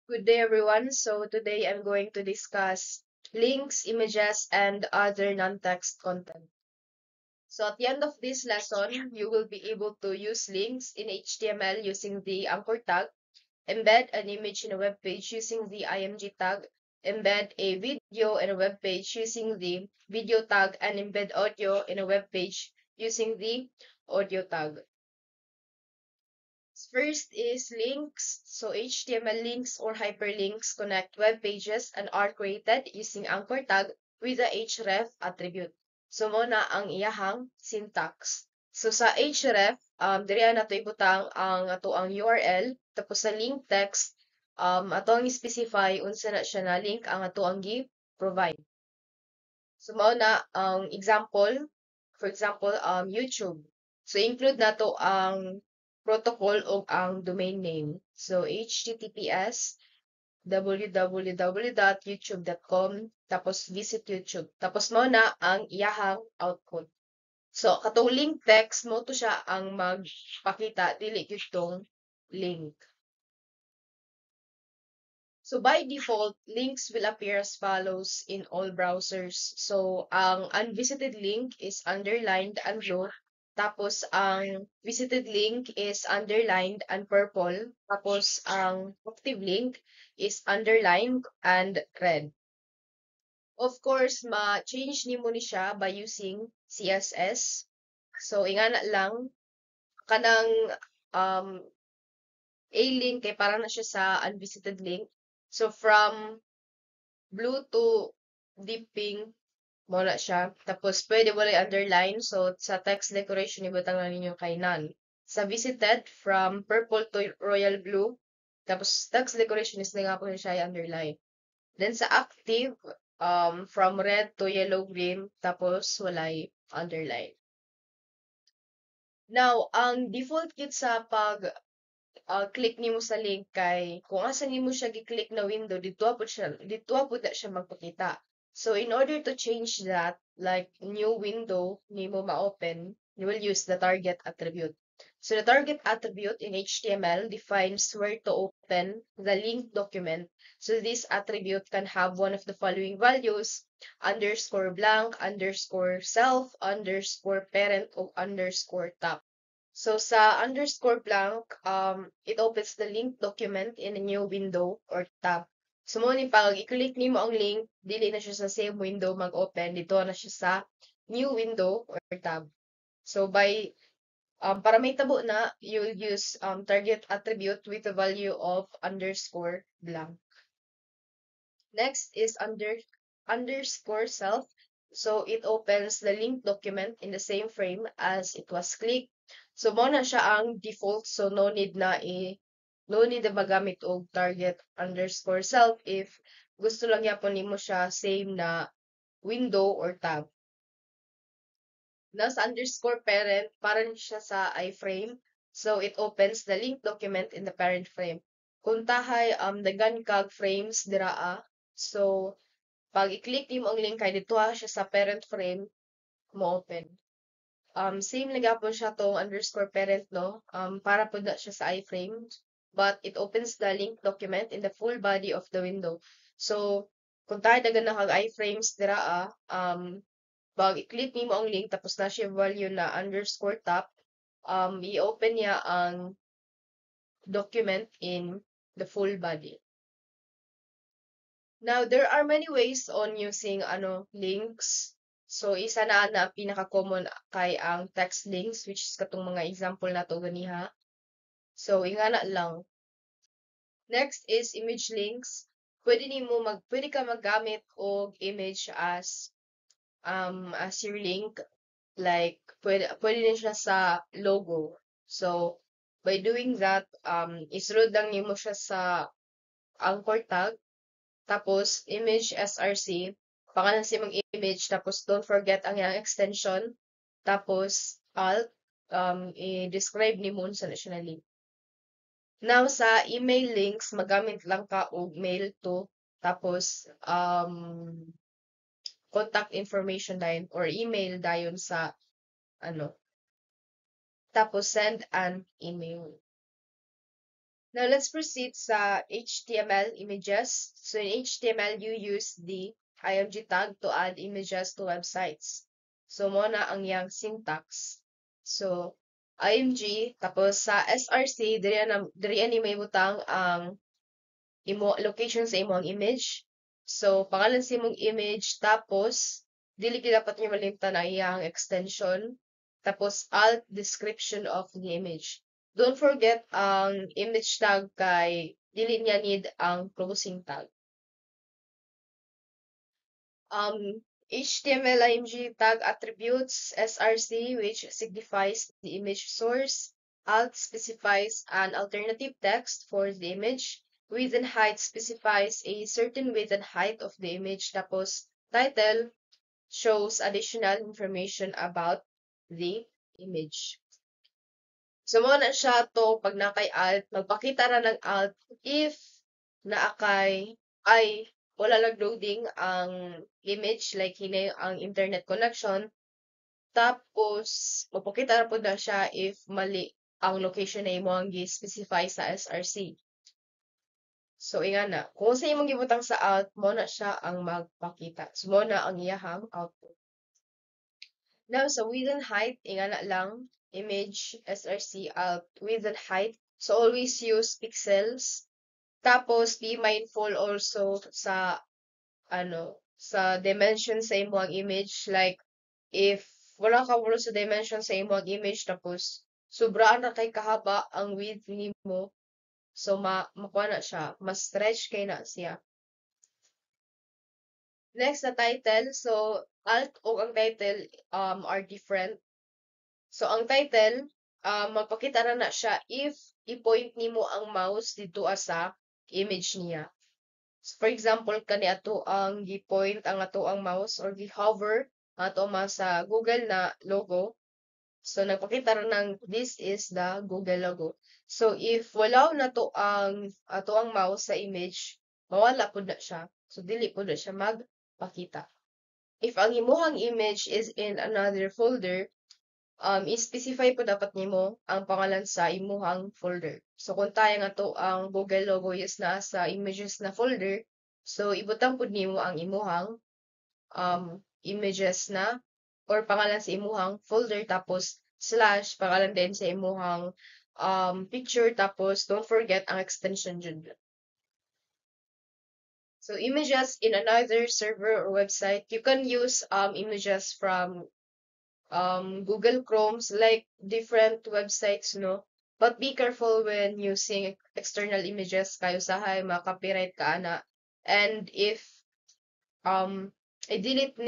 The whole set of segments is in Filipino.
Good day, everyone. So today I'm going to discuss links, images, and other non-text content. So at the end of this lesson, you will be able to use links in HTML using the anchor tag, embed an image in a web page using the img tag, embed a video in a web page using the video tag, and embed audio in a web page using the audio tag. First is links. So HTML links or hyperlinks connect web pages and are created using anchor tag with the href attribute. So muna ang iyahang syntax. So sa href, diri na to ibutang ang ato ang URL tapos sa link text ato ang specify unsa na siya na link ang ato ang gi-provide. So mao na ang example, for example, YouTube. So include nato ang protocol o ang domain name. So https www.youtube.com tapos visit YouTube. Tapos mao na ang iyahang output. So katong link text mo to siya ang magpakita dili gyud tong link. So by default, links will appear as follows in all browsers. So ang unvisited link is underlined and blue. Tapos ang visited link is underlined and purple. Tapos ang active link is underlined and red. Of course, ma-change nimo ni siya by using CSS. So ingana lang kanang um, A-link kay para na siya sa unvisited link. So from blue to deep pink mo na siya. Tapos pwede mo rin underline. So sa text decoration ibutang na ninyo kay none. Sa visited from purple to royal blue. Tapos text decoration is nga po siya underline. Then sa active from red to yellow green tapos walay underline. Now, ang default kit sa pag click nimo sa link kay kung asa nimo siya gi-click na window dito pud na siya magpakita. So in order to change that, like new window nimo ma-open, you will use the target attribute. So the target attribute in HTML defines where to open the link document. So this attribute can have one of the following values: underscore blank, underscore self, underscore parent, or underscore top. So sa underscore blank, it opens the link document in a new window or tab. So mo ni pag i-click nimo ang link, dili na siya sa same window mag-open, dito na siya sa new window or tab. So by para may tabo na, you'll use target attribute with the value of underscore blank. Next is underscore self. So it opens the link document in the same frame as it was clicked. So mo na siya ang default, so no need na magamit og target underscore self if gusto lang yapon nimo siya same na window or tab. Now sa underscore parent, para siya sa iframe. So it opens the link document in the parent frame. Kung tahay dagan kag frames diraa, so pag i-click nimo ang link kay dito siya sa parent frame mo open. Same lang po siya tong underscore parent, no? Para po na siya sa iframe, but it opens the link document in the full body of the window. So, kung tayo dagan na kag iframes dira pag i-click nimo ang link tapos na siya value na underscore top, i-open niya ang document in the full body. Now, there are many ways on using links. So, isa na pinaka-common kay ang text links, which is katong mga example na to ganiha. So, ingana lang. Next is image links. Pwede ka maggamit og image as your link. Like, pwede din siya sa logo. So, by doing that, isunod lang nimo siya sa anchor tag. Tapos, image src, pangalan sa imong image, tapos don't forget ang iyang extension, tapos alt, i-describe ni mo sa national link. Now, sa email links, magamit lang ka og mail to, tapos contact information dayon or email dayon sa tapos send an email. Now let's proceed sa HTML images. So in HTML, you use the img tag to add images to websites. So mo na ang yang syntax. So img tapos sa src diri ni may butang ang imo location sa imong image. So pangalan sa imong image tapos dili gyud dapat niyo malimtan ang iyang extension tapos alt description of the image. Don't forget ang image tag kay dili niya need ang closing tag. HTML img tag attributes src which signifies the image source. Alt specifies an alternative text for the image. Width and height specifies a certain width and height of the image. Tapos title shows additional information about the image. So, mo na siya to pag nakay alt, magpakita ra ng alt if naakay ay wala nag-loading ang image like hinay ang internet connection. Tapos, magpakita ra po na siya if mali ang location na imo ang gi-specify sa SRC. So, inga na. Kung sa imong gibutang sa alt, mo na siya ang magpakita. So, mo na ang iyahang output. Now, sa width and height, inga na lang, image, SRC, alt, width and height. So, always use pixels. Tapos, be mindful also sa, sa dimension sa imong image. Like, if wala ka mo sa dimension sa imong image, tapos, sobra na kay kahaba ang width nimo. So, makuha na siya. Mas stretch kay na siya. Next, the title. So, alt o ang title are different. So, ang title, magpakita na siya if i-point nimo ang mouse dito sa image niya. So, for example, kani ato ang gi-point ang ato ang mouse or gi-hover ato sa Google na logo. So, nagpakita ra ng this is the Google logo. So, if wala na to ang ato ang mouse sa image, mawala po na siya. So, dili po na siya magpakita. If ang imuhang image is in another folder, i-specify po dapat nimo ang pangalan sa imuhang folder. So, kung tayo nga to ang Google logo is na sa images na folder, so, ibutang po nimo ang imuhang images na or pangalan sa imuhang folder tapos slash pangalan din sa imuhang picture tapos don't forget ang extension dyan. So, images in another server or website, you can use images from Google Chromes, like different websites, no? But be careful when using external images, kayo sahay, copyright ka ana. And if i-delete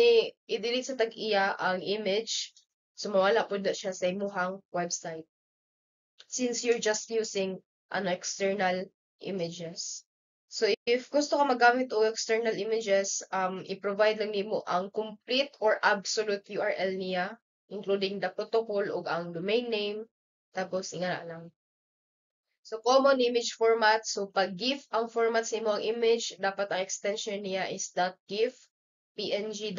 sa tag-iya ang image, so mawala po na siya sa imuhang website. Since you're just using external images. So, if gusto ka magamit o external images, i-provide lang nimo ang complete or absolute URL niya, including the protocol o ang domain name, tapos ingana lang. So, common image format. So, pag GIF ang format sa imong image, dapat ang extension niya is .gif, .png,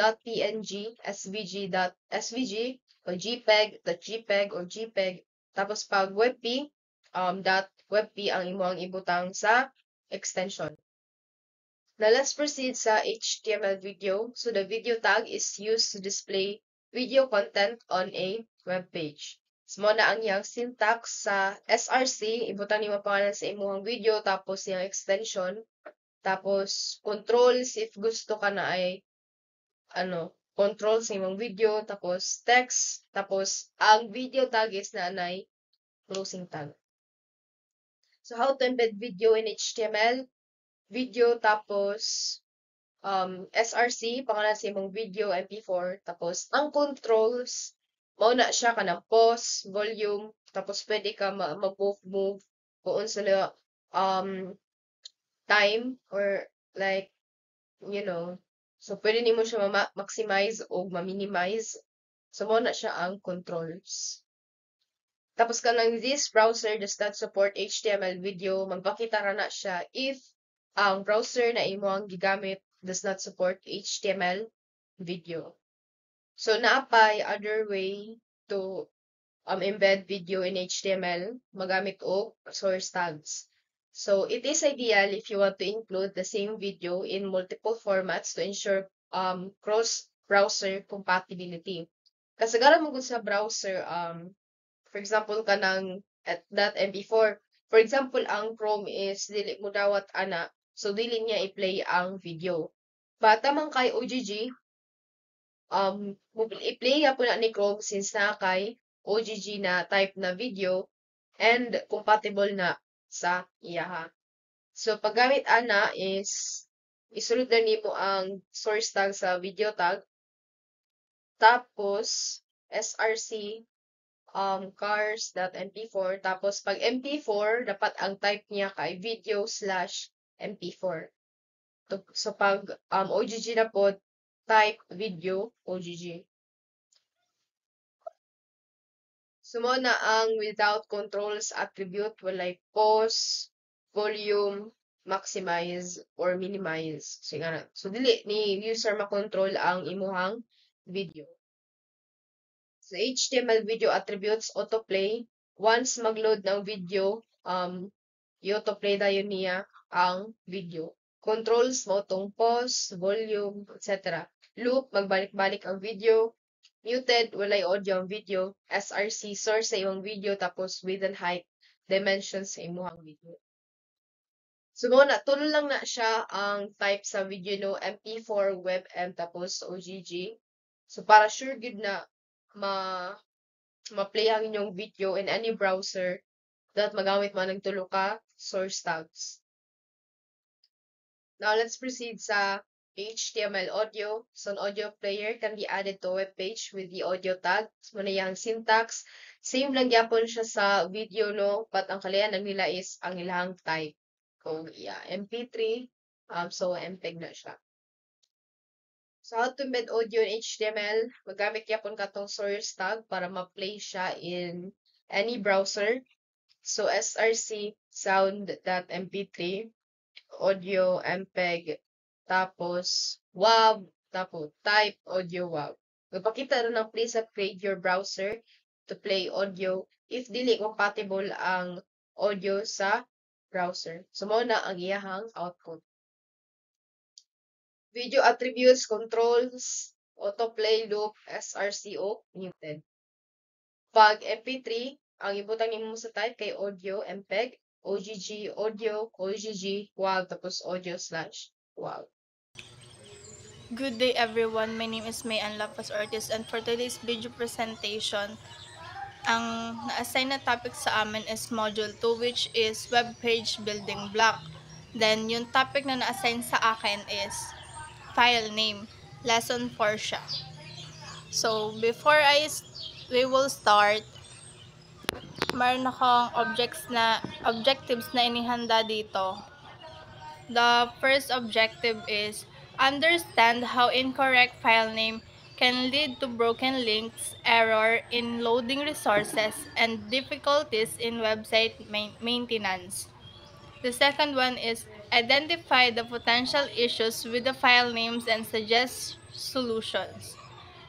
svg, o JPEG, or JPEG. Tapos, pag WebP, .webp ang imong ibutang sa extension. Now, let's proceed sa HTML video. So, the video tag is used to display video content on a web page. So, mo na ang yang syntax sa SRC. Ibutang nimo pangalan sa imong video, tapos yung extension. Tapos, controls if gusto ka na ay, control sa imong video, tapos text, tapos ang video tag is na ay closing tag. So, how to embed video in HTML? Video, tapos SRC, pangalan sa imong video, MP4, tapos ang controls, mauna siya ka ng pause, volume, tapos pwede ka mag-move kung sila time or like, so pwede nimo siya ma-maximize o ma-minimize. So, mauna siya ang controls. Tapos kanang this browser does not support HTML video, magpakita ra na siya if ang browser na imo ang gigamit does not support HTML video. So, naapay other way to embed video in HTML, magamit og source tags. So it is ideal if you want to include the same video in multiple formats to ensure cross-browser compatibility. Kasagaran mo gud sa browser, for example, kanang at .mp4. For example, ang Chrome is dili mo dawat ana, so dili niya i-play ang video. Bata man kay OGG, i-play po na ni Chrome since na kay OGG na type na video and compatible na sa iyaha. So, paggamit ana is isulod na nimo ang source tag sa video tag, tapos src cars.mp4, tapos pag mp4 dapat ang type niya kay video/mp4. So pag OGG na po, type video OGG. Sumo na ang without controls attribute, walay pause, volume, maximize, or minimize. So, nga so dili ni user makontrol ang imuhang video. So, HTML video attributes autoplay. Once magload ng video, i-autoplay dayon niya ang video. Controls mo tong pause, volume, etc. Loop, magbalik-balik ang video. Muted, walay audio ang video. SRC, source sa imong video, tapos width and height, dimensions sa imong video. So, muna, tulo lang na siya ang type sa video no, MP4, WebM, tapos OGG. So, para sure good na ma-play ang inyong video in any browser, dapat magamit man ng tulo ka source tags. Now, let's proceed sa HTML audio. So, an audio player can be added to a web page with the audio tag. So, muna yung syntax. Same lang yapon siya sa video, no? But ang kalayan ng nila is ang ilang type. So, yeah, MP3. So, MPEG na siya. So, how to embed audio in HTML? Magamit yapon ka tong source tag para ma-play siya in any browser. So, src sound.mp3, audio MPEG, tapos WAV, tapos type audio WAV. Magpakita rin ng please upgrade your browser to play audio if dili compatible ang audio sa browser. So, muna ang iyahang output. Video attributes, controls, autoplay, loop, srco, muted. Pag MP3, ang ibutang nimo sa type kay audio, MPEG, OGG, audio, OGG, WAV, tapos audio/WAV. Good day everyone, my name is May Ann Lapas Ortiz, and for today's video presentation, ang na-assign na topic sa amin is Module 2, which is Web Page Building Block. Then, yung topic na na-assign sa akin is File Name, Lesson 4 siya. So, before we will start, mayroon akong objectives na inihanda dito. The first objective is understand how incorrect file name can lead to broken links, error in loading resources, and difficulties in website maintenance. The second one is identify the potential issues with the file names and suggest solutions.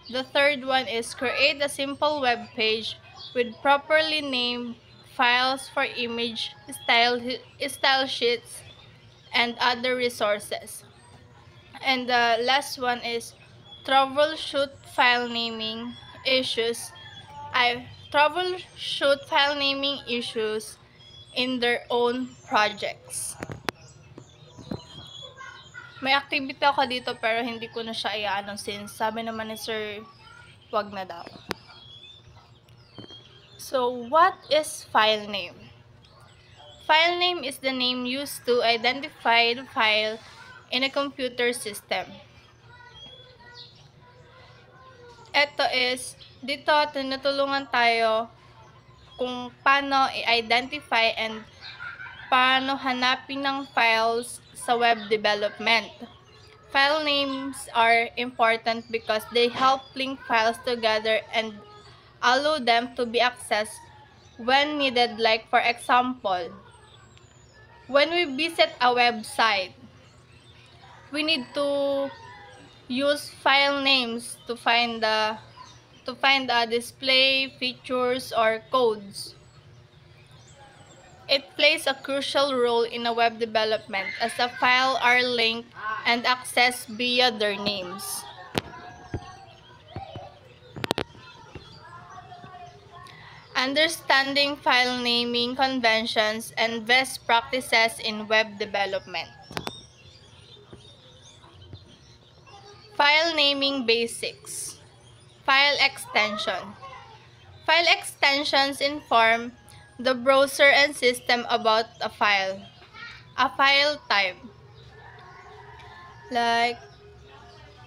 The third one is create a simple web page with properly named files for image, style sheets, and other resources. And the last one is troubleshoot file naming issues. Troubleshoot file naming issues in their own projects. May activity ako dito pero hindi ko na siya i-ano since sabi naman ni Sir wag na daw. So, what is file name? File name is the name used to identify the file in a computer system. Ito is, dito tinutulungan tayo kung paano i-identify and paano hanapin ng files sa web development. File names are important because they help link files together and allow them to be accessed when needed. Like for example, when we visit a website, we need to use file names to find the display features or codes. It plays a crucial role in a web development as the files are linked and accessed via their names. Understanding file naming conventions and best practices in web development. File naming basics. File extension. File extensions inform the browser and system about a file type. Like,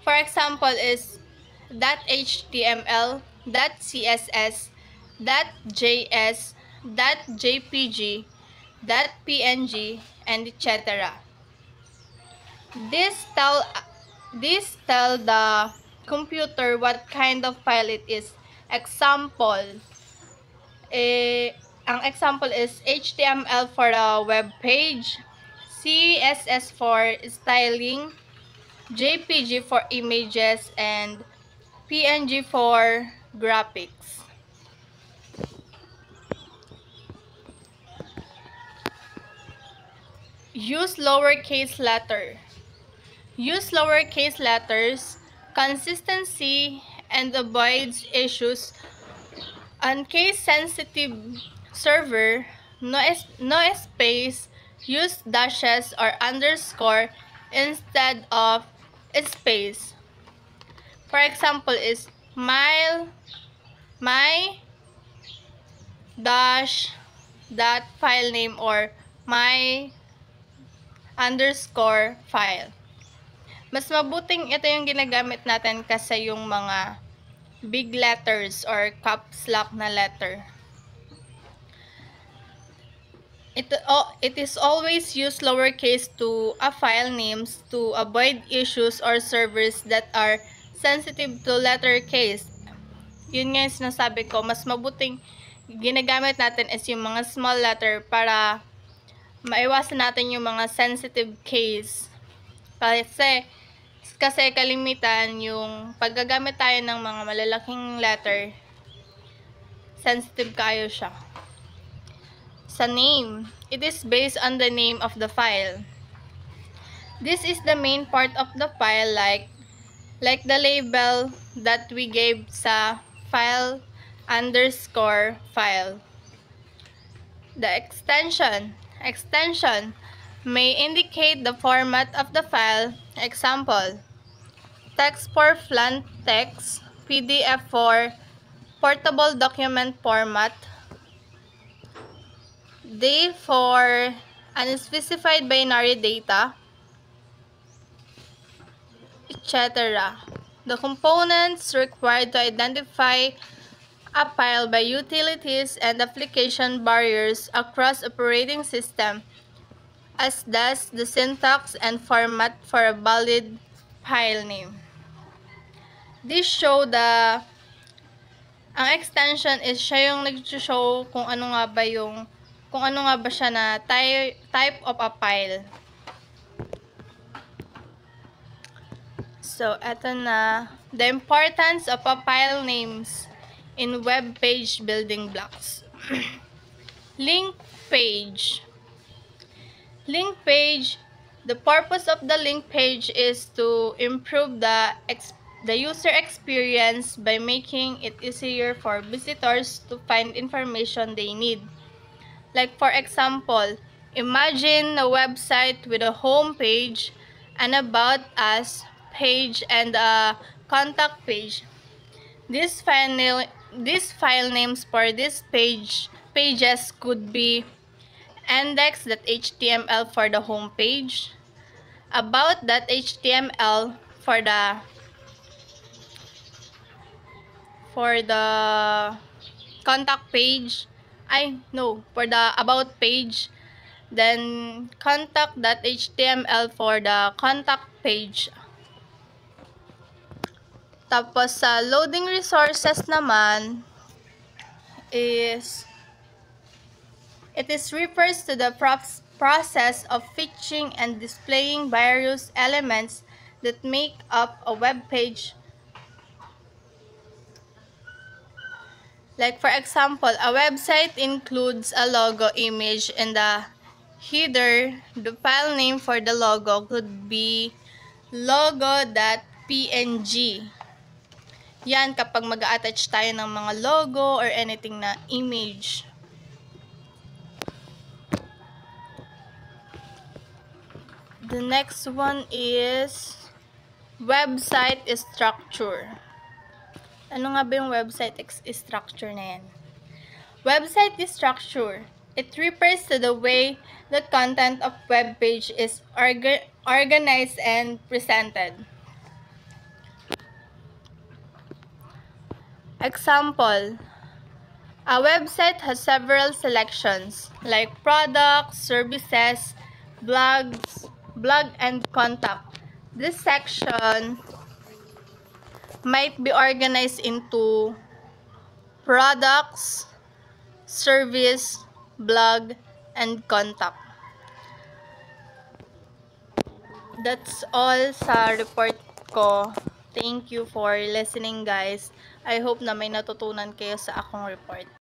for example, is .html, .css, .js, .jpg, .png, and etc. This tell the computer what kind of file it is. Example, ang example is HTML for a web page, CSS for styling, JPG for images, and PNG for graphics. Use lowercase letter. Use lowercase letters. Consistency and avoids issues on case-sensitive server. No space. Use dashes or underscore instead of space. For example, is my dash that file name or my underscore file. Mas mabuting ito yung ginagamit natin kasi yung mga big letters or caps lock na letter. It is always use lowercase to a file names to avoid issues or servers that are sensitive to letter case. Yun nga yung sinasabi ko, mas mabuting ginagamit natin is yung mga small letter para maiwasan natin yung mga sensitive case. Kasi kalimitan yung paggagamit tayo ng mga malalaking letter, sensitive kayo siya. Sa name, it is based on the name of the file. This is the main part of the file, like the label that we gave sa file underscore file. The extension may indicate the format of the file. Example, text for font text, PDF for portable document format, D for unspecified binary data, etc. The components required to identify a file by utilities and application barriers across operating system, as does the syntax and format for a valid file name. This show ang extension is siya yung nag-show kung ano nga ba siya na type of a file. So, eto na. The importance of a file names in web page building blocks. Link page. Link page. The purpose of the link page is to improve the user experience by making it easier for visitors to find information they need. Like, for example, imagine a website with a home page, an about us page, and a contact page. These file names for these pages could be index.html for the home page, about.html for the contact page, for the about page, then contact.html for the contact page. Tapos sa loading resources naman it refers to the process of fetching and displaying various elements that make up a web page. Like for example, a website includes a logo image in the header. The file name for the logo could be logo.png. Yan kapag mag-attach tayo ng mga logo or anything na image. The next one is website structure. Ano nga ba yung website structure na yan? Website structure. It refers to the way the content of web page is organized and presented. Example, a website has several selections like products, services, blogs, blog, and contact. This section might be organized into products, service, blog, and contact. That's all sa report ko. Thank you for listening, guys. I hope na may natutunan kayo sa akong report.